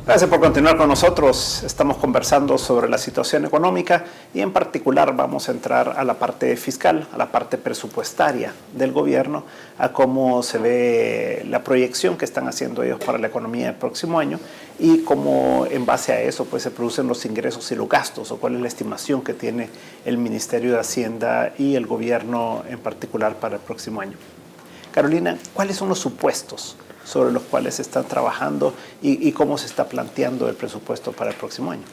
Gracias por continuar con nosotros. Estamos conversando sobre la situación económica y en particular vamos a entrar a la parte fiscal, a la parte presupuestaria del gobierno, a cómo se ve la proyección que están haciendo ellos para la economía del próximo año y cómo en base a eso pues, se producen los ingresos y los gastos, o cuál es la estimación que tiene el Ministerio de Hacienda y el gobierno en particular para el próximo año. Carolina, ¿cuáles son los supuestos sobre los cuales se están trabajando y cómo se está planteando el presupuesto para el próximo año?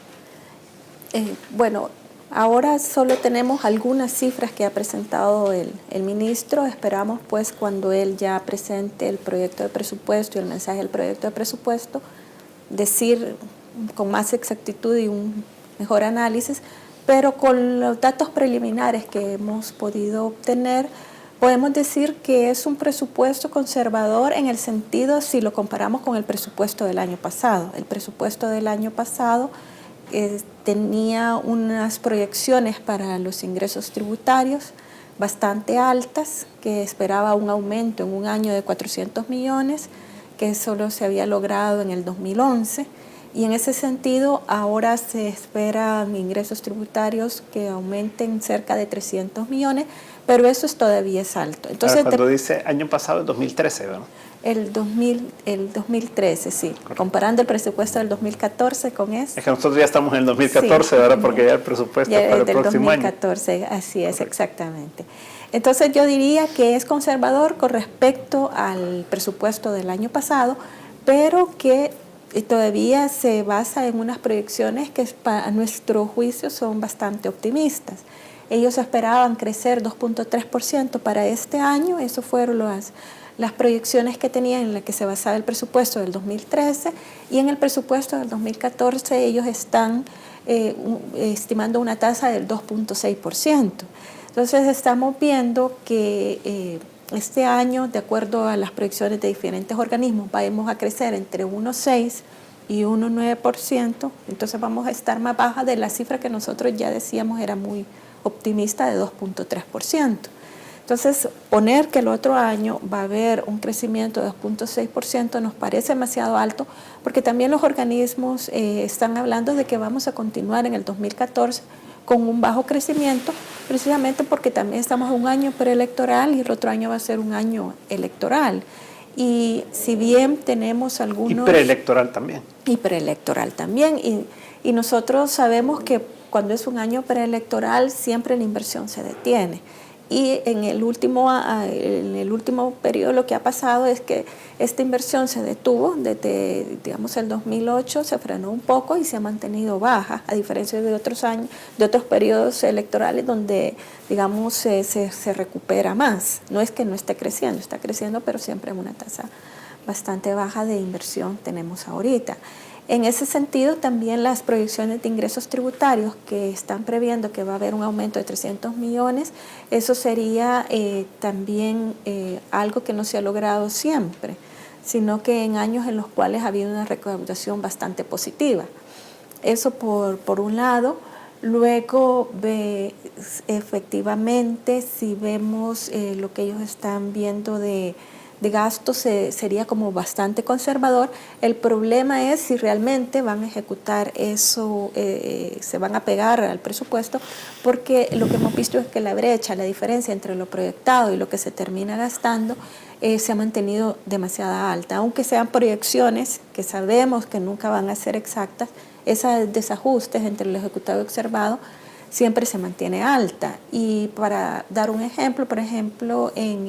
Bueno, ahora solo tenemos algunas cifras que ha presentado el ministro. Esperamos pues cuando él ya presente el proyecto de presupuesto y el mensaje del proyecto de presupuesto, decir con más exactitud y un mejor análisis, pero con los datos preliminares que hemos podido obtener, podemos decir que es un presupuesto conservador en el sentido si lo comparamos con el presupuesto del año pasado. El presupuesto del año pasado tenía unas proyecciones para los ingresos tributarios bastante altas, que esperaba un aumento en un año de 400 millones, que solo se había logrado en el 2011. Y en ese sentido, ahora se esperan ingresos tributarios que aumenten cerca de 300 millones, pero eso todavía es alto. Entonces, ahora, cuando dice año pasado, el 2013, ¿verdad? El 2013, sí. Correcto. Comparando el presupuesto del 2014 con ese. Es que nosotros ya estamos en el 2014, sí, ¿verdad? Porque ya el presupuesto ya para el próximo 2014, año. Así es, correcto. Exactamente. Entonces yo diría que es conservador con respecto al presupuesto del año pasado, pero que todavía se basa en unas proyecciones que a nuestro juicio son bastante optimistas. Ellos esperaban crecer 2.3% para este año, eso fueron las proyecciones que tenían en las que se basaba el presupuesto del 2013, y en el presupuesto del 2014 ellos están estimando una tasa del 2.6%. Entonces estamos viendo que este año, de acuerdo a las proyecciones de diferentes organismos, vamos a crecer entre 1.6% y 1.9%, entonces vamos a estar más baja de la cifra que nosotros ya decíamos era muy optimista de 2.3%. Entonces, poner que el otro año va a haber un crecimiento de 2.6% nos parece demasiado alto, porque también los organismos están hablando de que vamos a continuar en el 2014 con un bajo crecimiento, precisamente porque también estamos en un año preelectoral y el otro año va a ser un año electoral. Y si bien tenemos algunos... Y preelectoral también. Y preelectoral también. Y nosotros sabemos que cuando es un año preelectoral siempre la inversión se detiene. Y en el último periodo lo que ha pasado es que esta inversión se detuvo desde, digamos, el 2008, se frenó un poco y se ha mantenido baja, a diferencia de otros años, de otros periodos electorales donde, digamos, se recupera más. No es que no esté creciendo, está creciendo, pero siempre en una tasa bastante baja de inversión tenemos ahorita. En ese sentido, también las proyecciones de ingresos tributarios que están previendo que va a haber un aumento de 300 millones, eso sería también algo que no se ha logrado siempre, sino que en años en los cuales ha habido una recaudación bastante positiva. Eso por un lado. Luego, efectivamente, si vemos lo que ellos están viendo de gastos sería como bastante conservador. El problema es si realmente van a ejecutar eso, se van a pegar al presupuesto, porque lo que hemos visto es que la brecha, la diferencia entre lo proyectado y lo que se termina gastando se ha mantenido demasiado alta, aunque sean proyecciones que sabemos que nunca van a ser exactas. Esos desajustes entre lo ejecutado y observado siempre se mantiene alta. Y para dar un ejemplo, por ejemplo, en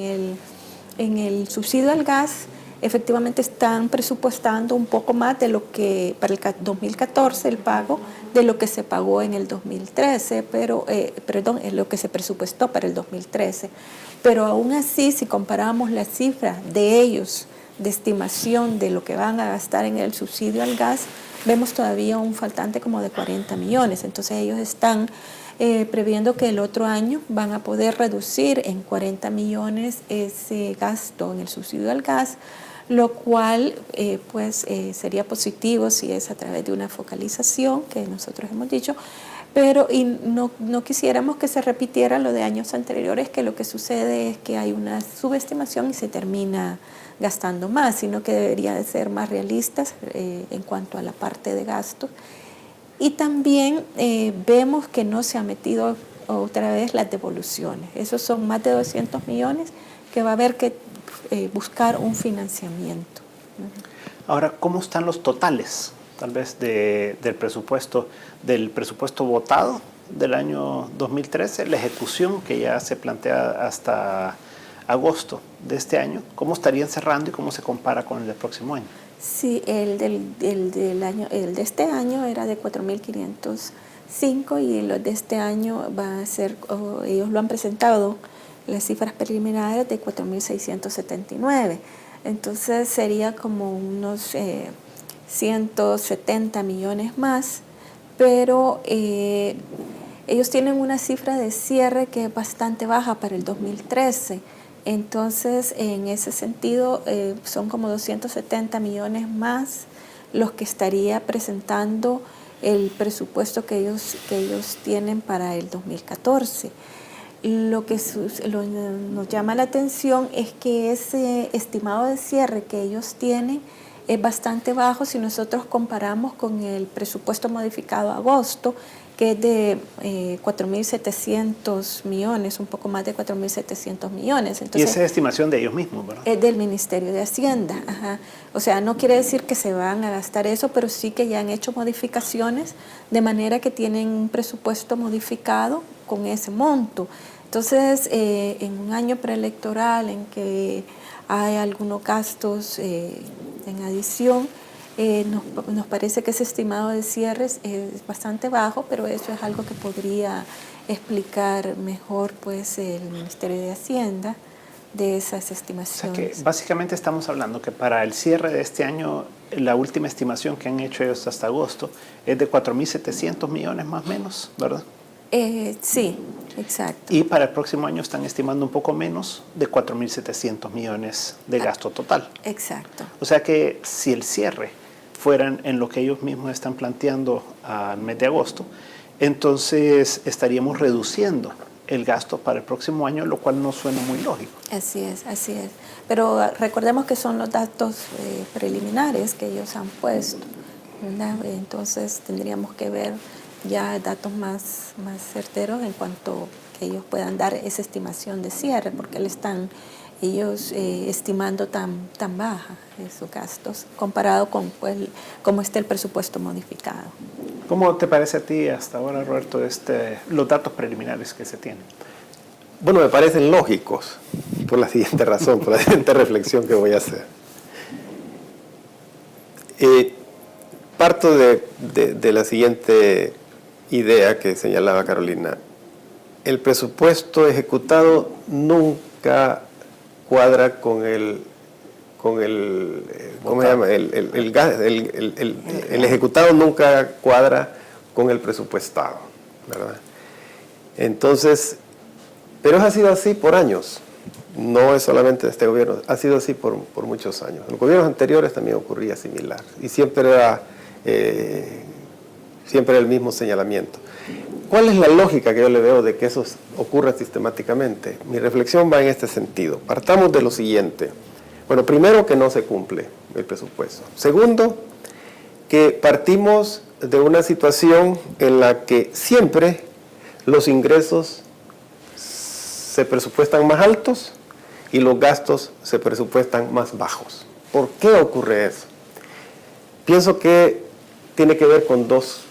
el subsidio al gas, efectivamente están presupuestando un poco más de lo que para el 2014 el pago de lo que se pagó en el 2013, en lo que se presupuestó para el 2013. Pero aún así, si comparamos las cifras de ellos de estimación de lo que van a gastar en el subsidio al gas, vemos todavía un faltante como de 40 millones. Entonces ellos están previendo que el otro año van a poder reducir en 40 millones ese gasto en el subsidio al gas, lo cual sería positivo si es a través de una focalización que nosotros hemos dicho, pero no quisiéramos que se repitiera lo de años anteriores, que lo que sucede es que hay una subestimación y se termina gastando más, sino que debería de ser más realistas en cuanto a la parte de gastos. Y también vemos que no se ha metido otra vez las devoluciones. Esos son más de 200 millones que va a haber que buscar un financiamiento. Ahora, ¿cómo están los totales, tal vez, del presupuesto votado del año 2013, la ejecución que ya se plantea hasta agosto de este año? ¿Cómo estarían cerrando y cómo se compara con el del próximo año? Sí, el de este año era de 4.505 y los de este año va a ser, ellos lo han presentado, las cifras preliminares de 4.679. Entonces sería como unos 170 millones más, pero ellos tienen una cifra de cierre que es bastante baja para el 2013. Entonces, en ese sentido, son como 270 millones más los que estaría presentando el presupuesto que ellos tienen para el 2014. Lo que nos llama la atención es que ese estimado de cierre que ellos tienen es bastante bajo si nosotros comparamos con el presupuesto modificado a agosto, que es de 4.700 millones, un poco más de 4.700 millones. Entonces, y esa es estimación de ellos mismos, ¿verdad? Es del Ministerio de Hacienda. Ajá. O sea, no quiere decir que se van a gastar eso, pero sí que ya han hecho modificaciones de manera que tienen un presupuesto modificado con ese monto. Entonces, en un año preelectoral en que hay algunos gastos en adición, nos parece que ese estimado de cierres es bastante bajo, pero eso es algo que podría explicar mejor pues el Ministerio de Hacienda de esas estimaciones. O sea que básicamente estamos hablando que para el cierre de este año, la última estimación que han hecho ellos hasta agosto es de 4.700 millones más o menos, ¿verdad? Sí, exacto. Y para el próximo año están estimando un poco menos de 4.700 millones de gasto total. Exacto. O sea que si el cierre fueran en lo que ellos mismos están planteando al mes de agosto, entonces estaríamos reduciendo el gasto para el próximo año, lo cual no suena muy lógico. Así es, así es. Pero recordemos que son los datos preliminares que ellos han puesto, ¿verdad? Entonces tendríamos que ver ya datos más certeros en cuanto que ellos puedan dar esa estimación de cierre, porque le están ellos estimando tan baja esos gastos comparado con pues, cómo está el presupuesto modificado. ¿Cómo te parece a ti hasta ahora, Roberto, los datos preliminares que se tienen? Bueno, me parecen lógicos por la siguiente razón, por la siguiente reflexión que voy a hacer. Parto de la siguiente idea que señalaba Carolina. El presupuesto ejecutado nunca cuadra con el ¿cómo se llama? El ejecutado nunca cuadra con el presupuestado, ¿verdad? Entonces, pero ha sido así por años, no es solamente de este gobierno, ha sido así por muchos años. En los gobiernos anteriores también ocurría similar y siempre era el mismo señalamiento. ¿Cuál es la lógica que yo le veo de que eso ocurra sistemáticamente? Mi reflexión va en este sentido. Partamos de lo siguiente. Bueno, primero, que no se cumple el presupuesto. Segundo, que partimos de una situación en la que siempre los ingresos se presupuestan más altos y los gastos se presupuestan más bajos. ¿Por qué ocurre eso? Pienso que tiene que ver con dos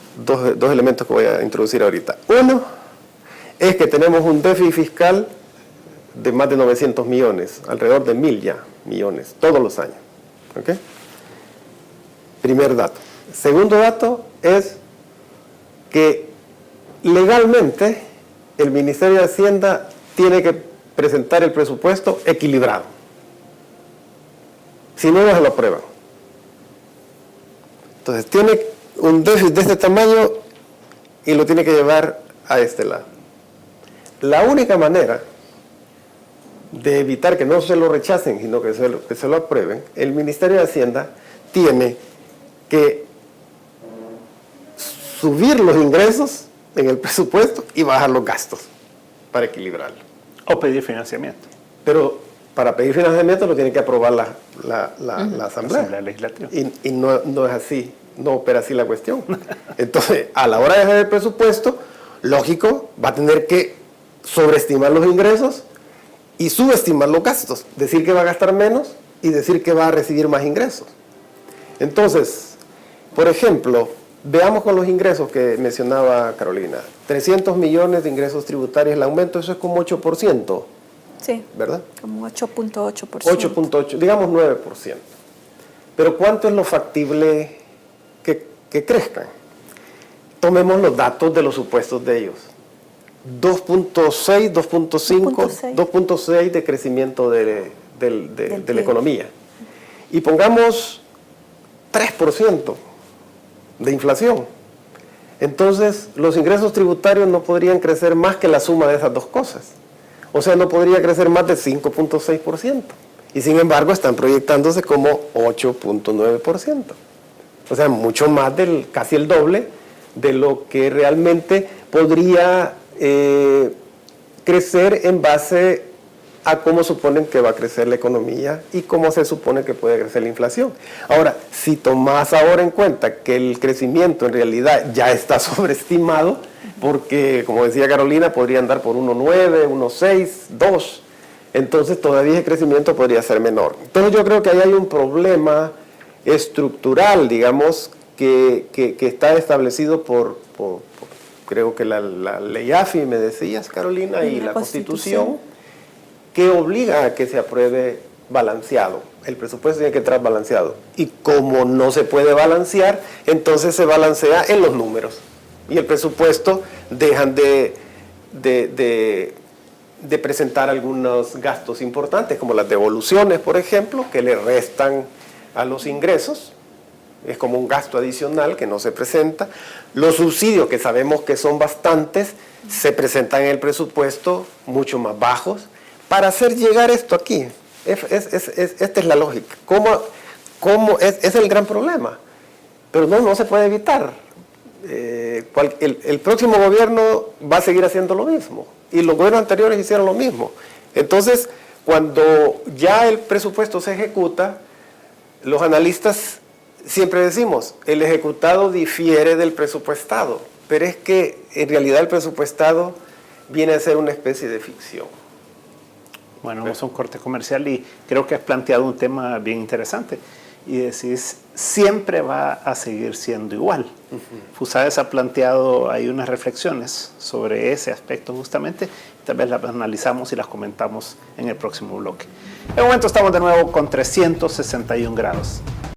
elementos que voy a introducir ahorita. Uno es que tenemos un déficit fiscal de más de 900 millones, alrededor de 1.000 ya millones, todos los años. ¿Okay? Primer dato. Segundo dato es que legalmente el Ministerio de Hacienda tiene que presentar el presupuesto equilibrado. Si no, no se lo aprueban. Entonces tiene un déficit de este tamaño y lo tiene que llevar a este lado. La única manera de evitar que no se lo rechacen, sino que se lo aprueben, el Ministerio de Hacienda tiene que subir los ingresos en el presupuesto y bajar los gastos para equilibrarlo. O pedir financiamiento. Pero para pedir financiamiento lo tiene que aprobar la Asamblea. Legislativa. Y no es así, no opera así la cuestión. Entonces, a la hora de hacer el presupuesto, lógico, va a tener que sobreestimar los ingresos y subestimar los gastos. Decir que va a gastar menos y decir que va a recibir más ingresos. Entonces, por ejemplo, veamos con los ingresos que mencionaba Carolina. 300 millones de ingresos tributarios, el aumento, eso es como 8%. Sí, ¿Verdad? como 8.8%. 8.8, digamos 9%. Pero ¿cuánto es lo factible que crezcan? Tomemos los datos de los supuestos de ellos. 2.6, 2.5, 2.6 de crecimiento de la economía. Y pongamos 3% de inflación. Entonces, los ingresos tributarios no podrían crecer más que la suma de esas dos cosas. O sea, no podría crecer más de 5.6%. Y sin embargo, están proyectándose como 8.9%. O sea, mucho más casi el doble de lo que realmente podría crecer en base a cómo suponen que va a crecer la economía y cómo se supone que puede crecer la inflación. Ahora, si tomás ahora en cuenta que el crecimiento en realidad ya está sobreestimado, porque, como decía Carolina, podría andar por 1.9, 1.6, 2, entonces todavía el crecimiento podría ser menor. Entonces yo creo que ahí hay un problema estructural, digamos, que está establecido por creo que la ley AFI, me decías, Carolina, y la Constitución, que obliga a que se apruebe balanceado. El presupuesto tiene que entrar balanceado. Y como no se puede balancear, entonces se balancea en los números. Y el presupuesto dejan de presentar algunos gastos importantes, como las devoluciones, por ejemplo, que le restan a los ingresos. Es como un gasto adicional que no se presenta. Los subsidios, que sabemos que son bastantes, se presentan en el presupuesto mucho más bajos para hacer llegar esto aquí. Esta es la lógica. Es el gran problema. Pero no se puede evitar. El próximo gobierno va a seguir haciendo lo mismo. Y los gobiernos anteriores hicieron lo mismo. Entonces, cuando ya el presupuesto se ejecuta, los analistas siempre decimos, el ejecutado difiere del presupuestado, pero es que en realidad el presupuestado viene a ser una especie de ficción. Bueno, vamos a un corte comercial y creo que has planteado un tema bien interesante y decís, siempre va a seguir siendo igual. Fusades ha planteado ahí unas reflexiones sobre ese aspecto justamente, tal vez las analizamos y las comentamos en el próximo bloque. En un momento estamos de nuevo con 361 grados.